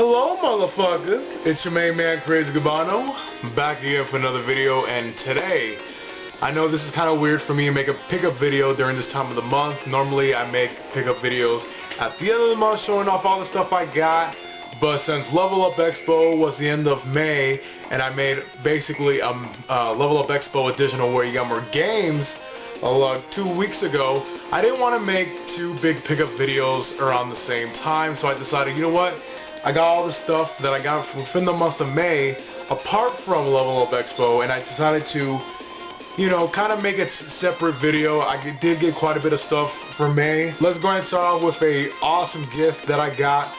Hello motherfuckers, it's your main man Crazy Gabano, back again for another video, and today, I know this is kind of weird for me to make a pickup video during this time of the month. Normally I make pickup videos at the end of the month showing off all the stuff I got, but since Level Up Expo was the end of May, and I made basically a Level Up Expo additional where you got more games 2 weeks ago, I didn't want to make two big pickup videos around the same time, so I decided, you know what? I got all the stuff that I got within the month of May apart from Level Up Expo, and I decided to, you know, kind of make a separate video. I did get quite a bit of stuff for May. Let's go ahead and start off with a awesome gift that I got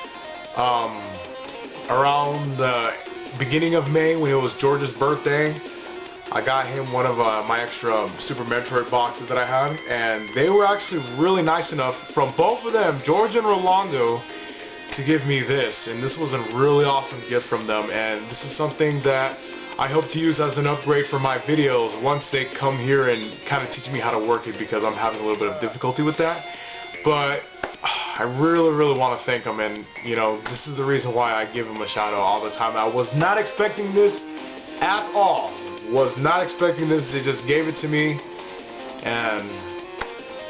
around the beginning of May when it was George's birthday. I got him one of my extra Super Metroid boxes that I had, and they were actually really nice enough from both of them, George and Rolando, to give me this, and this was a really awesome gift from them, and this is something that I hope to use as an upgrade for my videos once they come here and kind of teach me how to work it, because I'm having a little bit of difficulty with that. But I really want to thank them, and you know, this is the reason why I give them a shout out all the time. I was not expecting this at all. Was not expecting this. They just gave it to me, and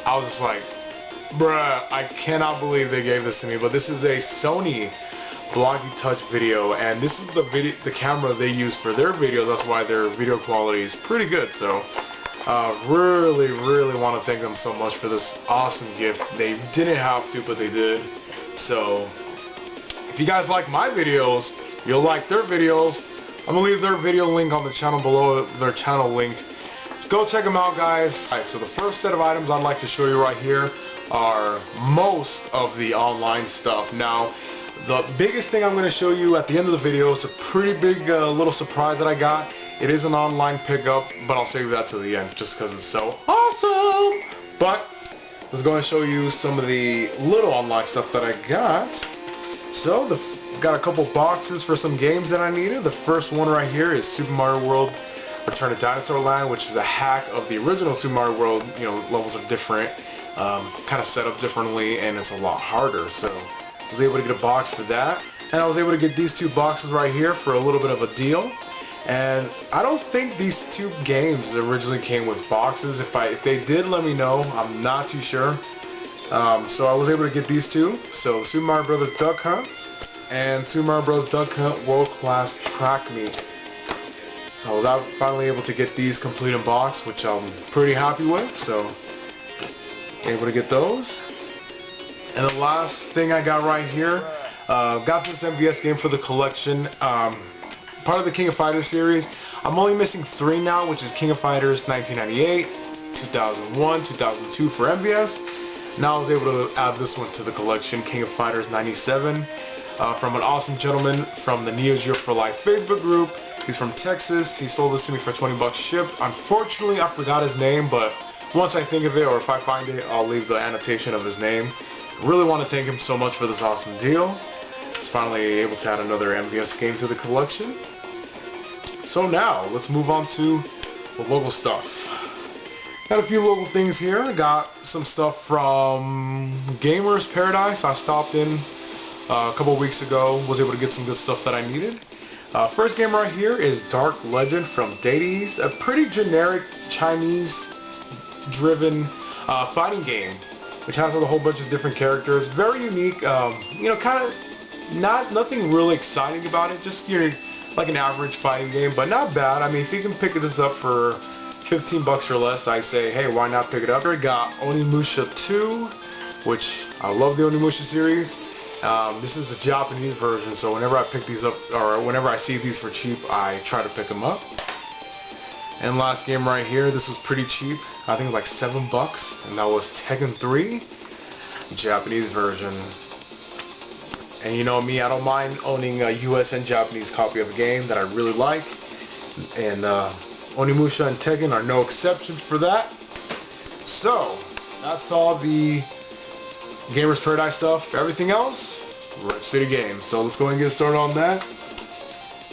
I was just like, bruh, I cannot believe they gave this to me. But this is a Sony Blocky Touch video, and this is the camera they use for their videos. That's why their video quality is pretty good. So really want to thank them so much for this awesome gift. They didn't have to, but they did. So if you guys like my videos, you'll like their videos. I'm gonna leave their video link on the channel below, their channel link. Go check them out, guys. Alright, so the first set of items I'd like to show you right here are most of the online stuff. Now, the biggest thing I'm going to show you at the end of the video is a pretty big little surprise that I got. It is an online pickup, but I'll save that to the end just because it's so awesome. But let's go and show you some of the little online stuff that I got. So got a couple boxes for some games that I needed. The first one right here is Super Mario World Return to Dinosaur Land, which is a hack of the original Super Mario World. You know, levels are different, kind of set up differently, and it's a lot harder. So I was able to get a box for that, and I was able to get these two boxes right here for a little bit of a deal. And I don't think these two games originally came with boxes. If they did, let me know. I'm not too sure. So I was able to get these two. So Super Mario Bros. Duck Hunt and Super Mario Bros. Duck Hunt World Class Track Meet. So I was finally able to get these complete in box, which I'm pretty happy with. So able to get those. And the last thing I got right here, got this MVS game for the collection, part of the King of Fighters series. I'm only missing 3 now, which is King of Fighters 1998, 2001, 2002 for MVS. Now I was able to add this one to the collection, King of Fighters 97, from an awesome gentleman from the Neo Geo for Life Facebook group. He's from Texas. He sold this to me for 20 bucks shipped. Unfortunately, I forgot his name, but once I think of it, or if I find it, I'll leave the annotation of his name. Really want to thank him so much for this awesome deal. He's finally able to add another MVS game to the collection. So now, let's move on to the local stuff. Got a few local things here. Got some stuff from Gamers Paradise. I stopped in a couple weeks ago. Was able to get some good stuff that I needed. First game right here is Dark Legend from Dades. A pretty generic Chinese driven fighting game, which has a whole bunch of different characters. Very unique, you know, kind of nothing really exciting about it, just like an average fighting game, but not bad. I mean, if you can pick this up for 15 bucks or less, I say, hey, why not pick it up? We got Onimusha 2, which I love the Onimusha series. This is the Japanese version, so whenever I pick these up, or whenever I see these for cheap, I try to pick them up. And last game right here, this was pretty cheap. I think it was like 7 bucks, and that was Tekken 3, Japanese version. And you know me, I don't mind owning a US and Japanese copy of a game that I really like. And Onimusha and Tekken are no exceptions for that. So, that's all the Gamers Paradise stuff. Everything else, Red City Games. So let's go ahead and get started on that.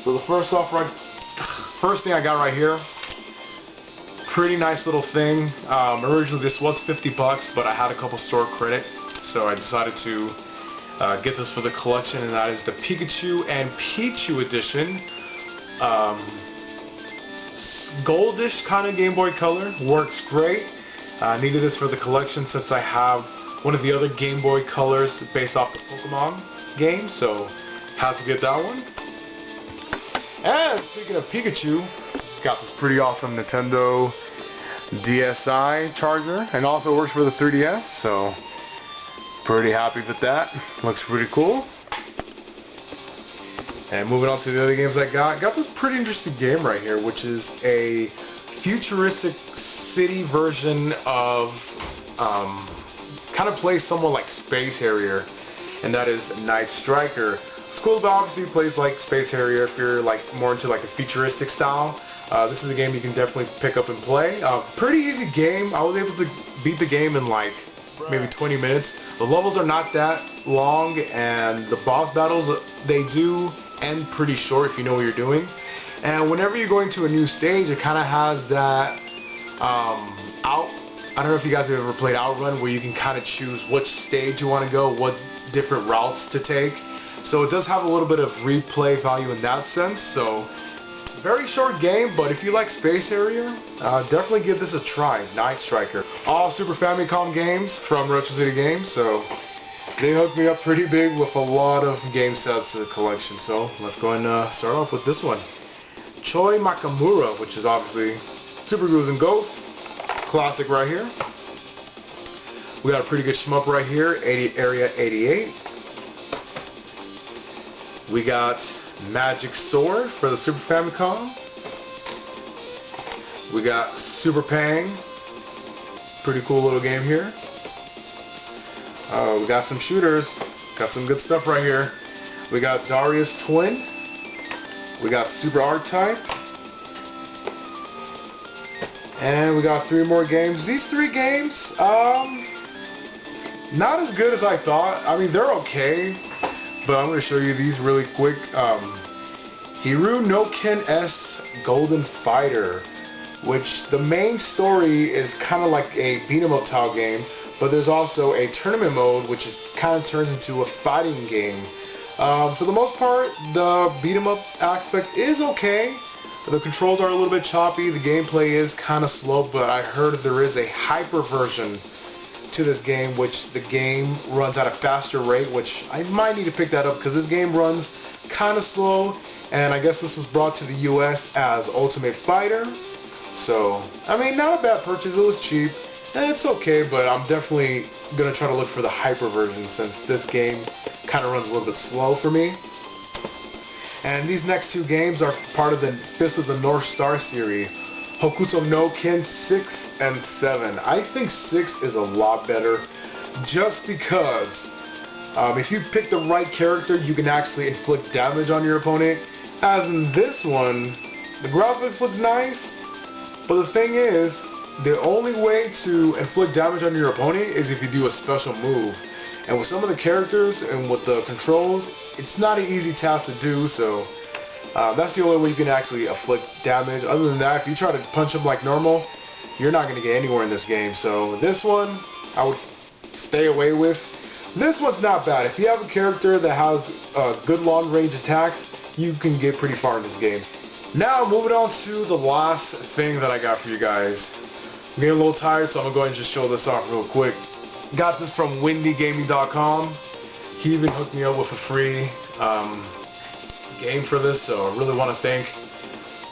So the first thing I got right here, pretty nice little thing. Originally this was 50 bucks, but I had a couple store credit, so I decided to get this for the collection, and that is the Pikachu and Pichu edition. Goldish kind of Game Boy Color, works great. I needed this for the collection since I have one of the other Game Boy Colors based off the Pokemon game, so had to get that one. And speaking of Pikachu, got this pretty awesome Nintendo DSi charger, and also works for the 3DS, so pretty happy with that. Looks pretty cool. And moving on to the other games I got this pretty interesting game right here, which is a futuristic city version of kind of plays somewhat like Space Harrier, and that is Night Striker. It's cool, but obviously it plays like Space Harrier if you're like more into like a futuristic style. This is a game you can definitely pick up and play. Pretty easy game. I was able to beat the game in like maybe 20 minutes. The levels are not that long, and the boss battles, they do end pretty short if you know what you're doing. And whenever you're going to a new stage, it kind of has that I don't know if you guys have ever played Outrun, where you can kind of choose which stage you want to go, what different routes to take. So it does have a little bit of replay value in that sense. So very short game, but if you like Space Harrier, definitely give this a try. Night Striker. All Super Famicom games from Retro City Games, so they hooked me up pretty big with a lot of game sets in the collection. So let's go and start off with this one. Choi Makamura, which is obviously Super Ghouls and Ghosts. Classic right here. We got a pretty good shmup right here, Area 88. We got Magic Sword for the Super Famicom. We got Super Pang. Pretty cool little game here. We got some shooters. Got some good stuff right here. We got Darius Twin. We got Super R-Type. And we got 3 more games. These 3 games, not as good as I thought. I mean, they're okay, but I'm going to show you these really quick. Hiru no Ken S Golden Fighter, which the main story is kind of like a beat 'em up style game, but there's also a tournament mode, which is kind of turns into a fighting game. For the most part, the beat 'em up aspect is okay. The controls are a little bit choppy, the gameplay is kind of slow, but I heard there is a hyper version to this game, which the game runs at a faster rate, which I might need to pick that up because this game runs kind of slow, and I guess this was brought to the US as Ultimate Fighter. So, I mean, not a bad purchase, it was cheap, and it's okay, but I'm definitely going to try to look for the hyper version since this game kind of runs a little bit slow for me. And these next 2 games are part of the Fist of the North Star series, Hokuto no Ken 6 and 7. I think 6 is a lot better just because if you pick the right character, you can actually inflict damage on your opponent. As in this one, the graphics look nice, but the thing is, the only way to inflict damage on your opponent is if you do a special move. And with some of the characters and with the controls, it's not an easy task to do, so that's the only way you can actually inflict damage. Other than that, if you try to punch them like normal, you're not going to get anywhere in this game. So this one, I would stay away with. This one's not bad. If you have a character that has good long-range attacks, you can get pretty far in this game. Now, moving on to the last thing that I got for you guys. I'm getting a little tired, so I'm going to go ahead and just show this off real quick. Got this from WindyGaming.com. He even hooked me up with a free game for this, so I really want to thank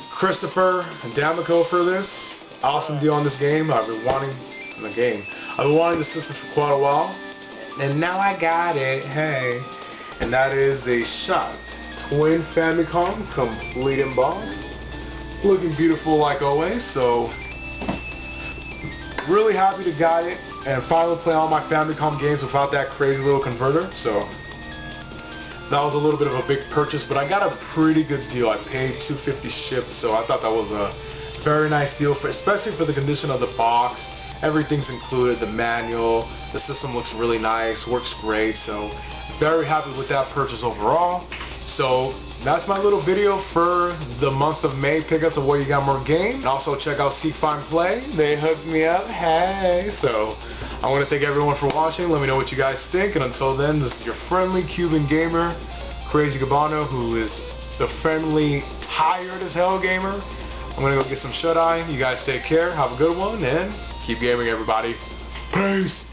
Christopher D'Amico for this. Awesome deal on this game. I've been wanting the system for quite a while, and now I got it. Hey, and that is the Shot Twin Famicom complete in box, looking beautiful like always. So really happy to got it and finally play all my Famicom games without that crazy little converter. So that was a little bit of a big purchase, but I got a pretty good deal. I paid $250 shipped, so I thought that was a very nice deal, especially for the condition of the box. Everything's included, the manual, the system looks really nice, works great, so very happy with that purchase overall. So that's my little video for the month of May pickups of Where You Got More Game. And also check out Seek Find Play. They hooked me up. Hey. So I want to thank everyone for watching. Let me know what you guys think. And until then, this is your friendly Cuban gamer, Crazy Cabano, who is the friendly, tired as hell gamer. I'm going to go get some shut-eye. You guys take care. Have a good one. And keep gaming, everybody. Peace.